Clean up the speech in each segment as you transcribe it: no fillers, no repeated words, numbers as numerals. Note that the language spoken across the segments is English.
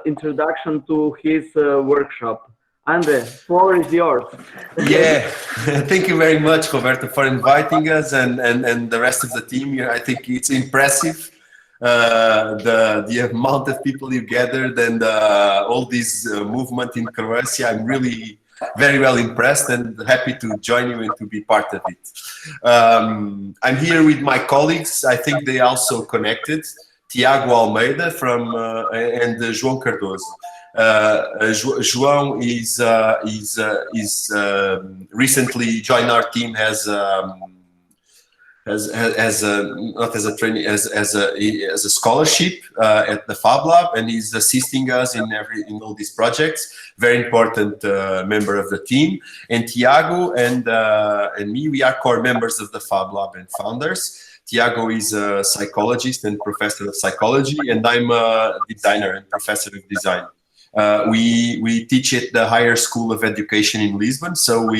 introduction to his workshop. Andre, floor is yours. Yeah, thank you very much, Roberto, for inviting us and the rest of the team here. I think it's impressive the amount of people you gathered and all this movement in Croatia. I'm really very well impressed and happy to join you and to be part of it. I'm here with my colleagues. I think they also connected. Tiago Almeida from and João Cardoso. João is recently joined our team as not as a trainee as a scholarship at the FabLab, and he's assisting us in all these projects. Very important member of the team. And Tiago and me, we are core members of the FabLab and founders. Tiago is a psychologist and professor of psychology, and I'm a designer and professor of design. We teach at the Higher School of Education in Lisbon. So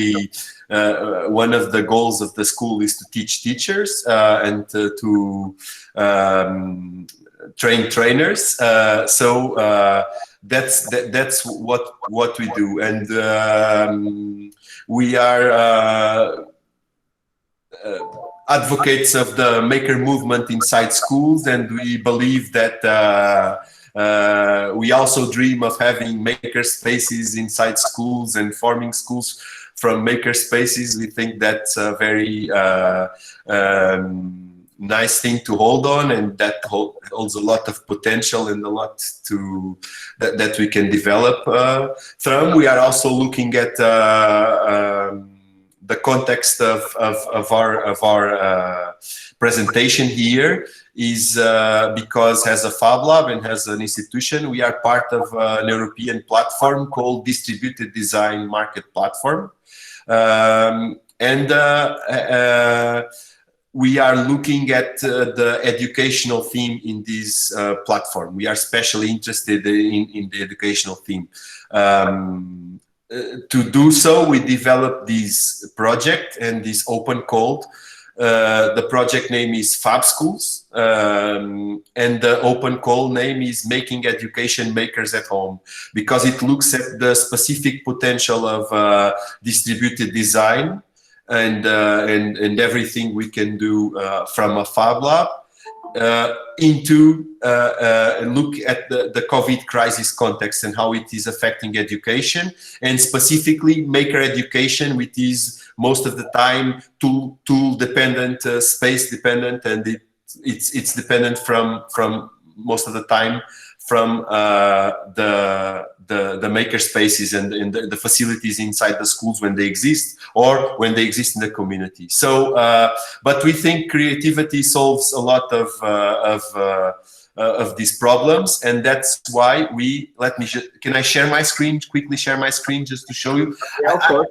one of the goals of the school is to teach teachers and to train trainers. That's what we do, and we are advocates of the maker movement inside schools, and we believe that we also dream of having maker spaces inside schools and forming schools from maker spaces. We think that's a very nice thing to hold on, and that holds a lot of potential and a lot that we can develop from. We are also looking at the context of our presentation here is because as a FabLab and as an institution, we are part of an European platform called Distributed Design Market Platform. We are looking at the educational theme in this platform. We are especially interested in the educational theme. To do so, we developed this project and this open code. The project name is Fab Schools, and the open call name is Making Education Makers at Home, because it looks at the specific potential of distributed design and everything we can do from a FabLab into look at the COVID crisis context and how it is affecting education, and specifically maker education, which is most of the time tool dependent, space dependent, and it's dependent from most of the time from the maker spaces and the facilities inside the schools when they exist or when they exist in the community. So, but we think creativity solves a lot of these problems, and that's why can I share my screen, quickly share my screen just to show you? Yeah, of course.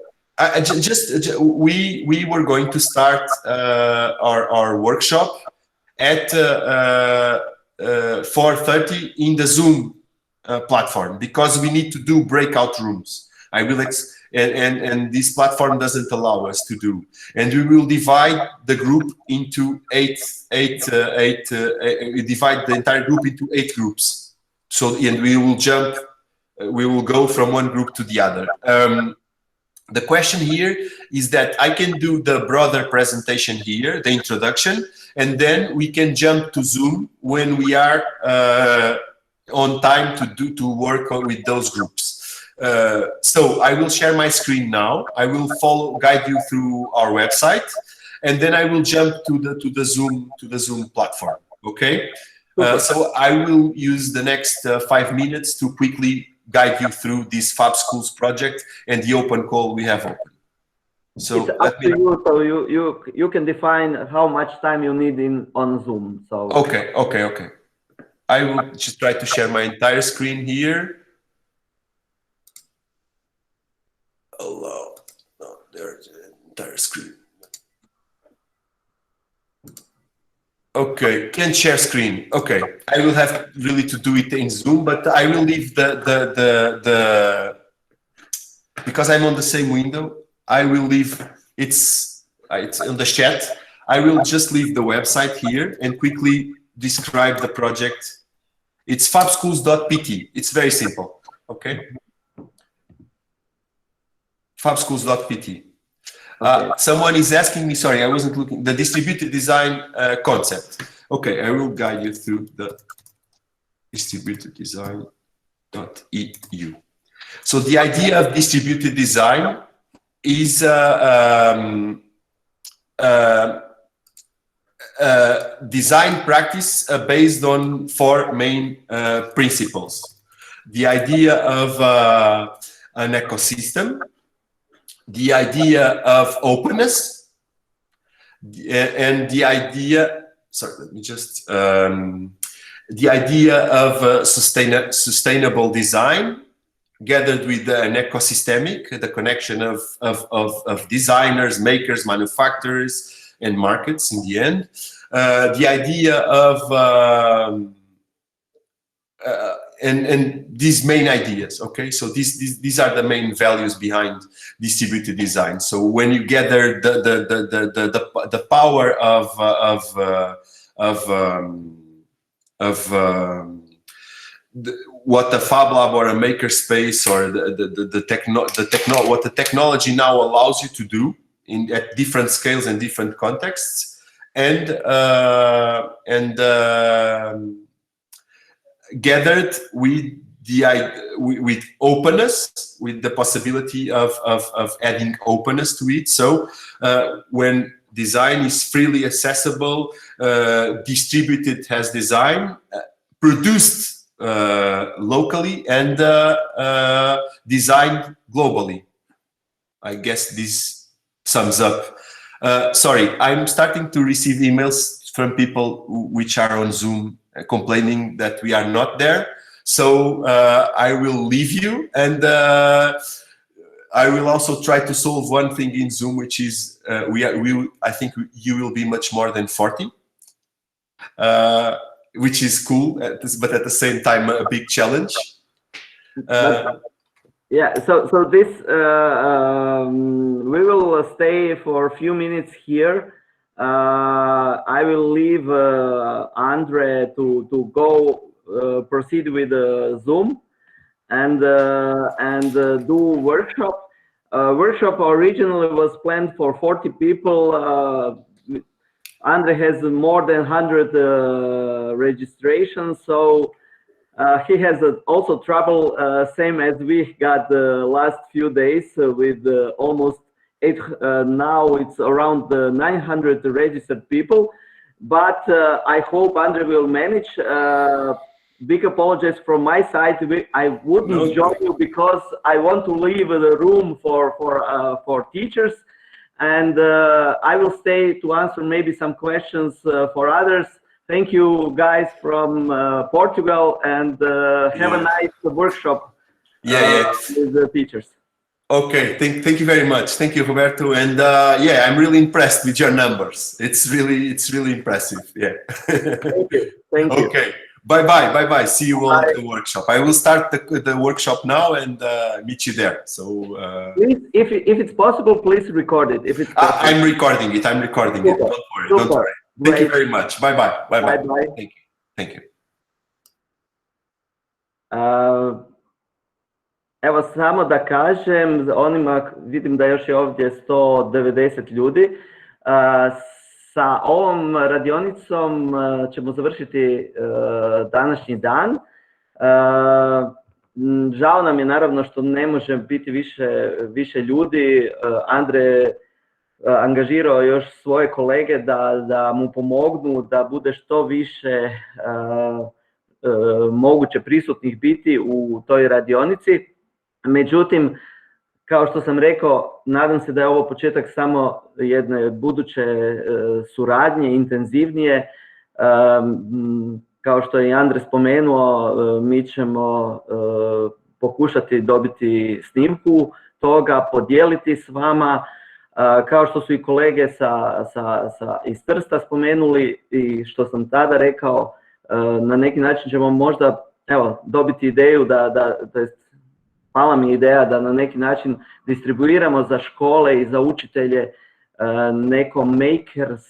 We were going to start our workshop at 4:30 in the Zoom platform, because we need to do breakout rooms. I will and this platform doesn't allow us to do, and we will divide the group into we divide the entire group into 8 groups. So, and we will go from one group to the other. The question here is that I can do the broader presentation here, the introduction, and then we can jump to Zoom when we are on time to work with those groups. So I will share my screen now. I will guide you through our website, and then I will jump to the Zoom platform. Okay. So I will use the next 5 minutes to quickly guide you through this Fab Schools project and the open call we have open. So it's up to you. So you can define how much time you need on Zoom. So okay. I will just try to share my entire screen here. Hello. No, there's the entire screen. Okay, can't share screen. Okay, I will have really to do it in Zoom, but I will leave because I'm on the same window. I will leave it's on the chat. I will just leave the website here and quickly describe the project It's fabschools.pt. It's very simple. Okay. Fabschools.pt. Someone is asking me, sorry, I wasn't looking, the distributed design concept. Okay, I will guide you through the distributed design.eu. So the idea of distributed design is design practice based on 4 main principles. The idea of an ecosystem, the idea of openness, and the idea, sorry, let me just, the idea of sustainable design gathered with an ecosystemic, the connection of designers, makers, manufacturers, and markets in the end. The idea of, and these main ideas, okay? So these are the main values behind distributed design. So when you gather the power of what the FabLab or a makerspace or what the technology now allows you to do at different scales and different contexts, and gathered with with openness, with the possibility of adding openness to it. So when design is freely accessible, distributed as design, produced locally, and designed globally. I guess this sums up. Sorry, I'm starting to receive emails from people which are on Zoom complaining that we are not there. So I will leave you, and I will also try to solve one thing in Zoom, which is I think you will be much more than 40, which is cool, but at the same time a big challenge. Yeah, so this we will stay for a few minutes here. I will leave Andre to go proceed with Zoom and do workshop. Workshop originally was planned for 40 people. Andre has more than 100 registrations, so he has also trouble, same as we got the last few days with almost now it's around 900 registered people. But I hope Andre will manage. Big apologies from my side. I wouldn't join you because I want to leave the room for teachers, and I will stay to answer maybe some questions for others. Thank you guys from Portugal, and have a nice workshop with the teachers. Okay, thank you very much. Thank you, Roberto. And yeah, I'm really impressed with your numbers. It's really impressive. Yeah. Thank you. Thank you. Okay. Bye. See you all at the workshop. I will start the workshop now and meet you there. So please, if it's possible, please record it. If it's possible. I'm recording it. Don't worry. Don't worry. Thank you very much. Bye. Thank you. Evo samo da kažem onima, vidim da još je ovdje 190 ljudi. Sa ovom radionicom ćemo završiti današnji dan. Žao nam je naravno što ne može biti više ljudi. Andre angažirao još svoje kolege da mu pomognu da bude što više moguće prisutnih biti u toj radionici. Međutim, kao što sam rekao, nadam se da je ovo početak samo jedne buduće suradnje, intenzivnije. Kao što je i Andre spomenuo, mi ćemo pokušati dobiti snimku toga, podijeliti s vama. Kao što su i kolege iz Trsta spomenuli i što sam tada rekao, na neki način ćemo možda dobiti ideju pala mi ideja da na neki način distribuiramo za škole i za učitelje neko makers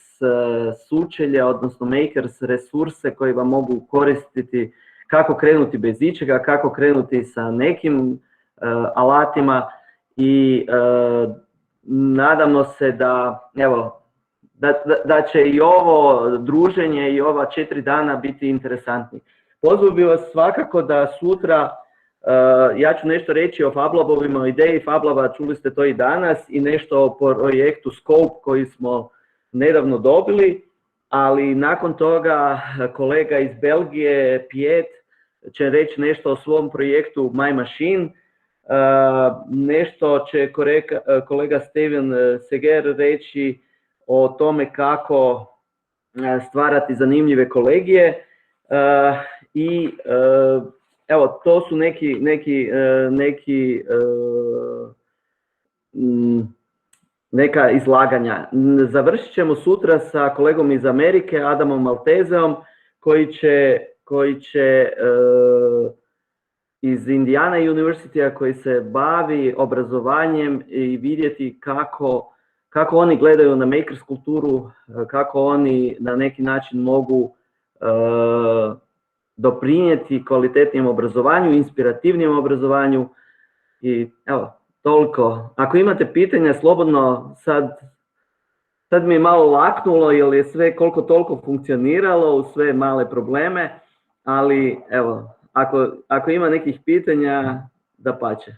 sučelje, odnosno makers resurse koji vam mogu koristiti kako krenuti bez ičega, kako krenuti sa nekim alatima i nadamo se da, evo, da će i ovo druženje i ova 4 dana biti interesantni. Pozvao bih vas svakako da sutra, ja ću nešto reći o FabLabovima, o ideji FabLaba, čuli ste to i danas, i nešto o projektu Sklopu koji smo nedavno dobili, ali nakon toga kolega iz Belgije, Piet, će reći nešto o svom projektu My Machine, nešto će kolega Steven Seger reći o tome kako stvarati zanimljive kolegije i evo, to su neka izlaganja. Završit ćemo sutra sa kolegom iz Amerike, Adamom Maltezeom, koji će iz Indiana Universitya, koji se bavi obrazovanjem i vidjeti kako oni gledaju na makers kulturu, kako oni na neki način mogu doprinijeti kvalitetnijem obrazovanju, inspirativnijem obrazovanju. I evo, toliko. Ako imate pitanja, slobodno, sad mi je malo laknulo jer je sve koliko toliko funkcioniralo uz sve male probleme, ali evo, ako ima nekih pitanja, dapače.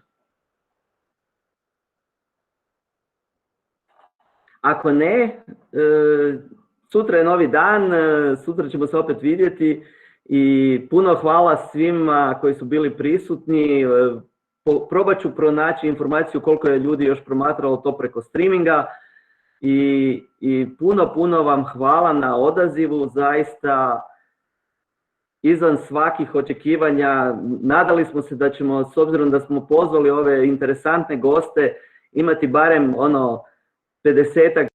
Ako ne, sutra je novi dan, sutra ćemo se opet vidjeti i puno hvala svima koji su bili prisutni. Probat ću pronaći informaciju koliko je ljudi još promatralo to preko streaminga i puno vam hvala na odazivu, zaista izvan svakih očekivanja. Nadali smo se da ćemo, s obzirom da smo pozvali ove interesantne goste, imati barem 50-ak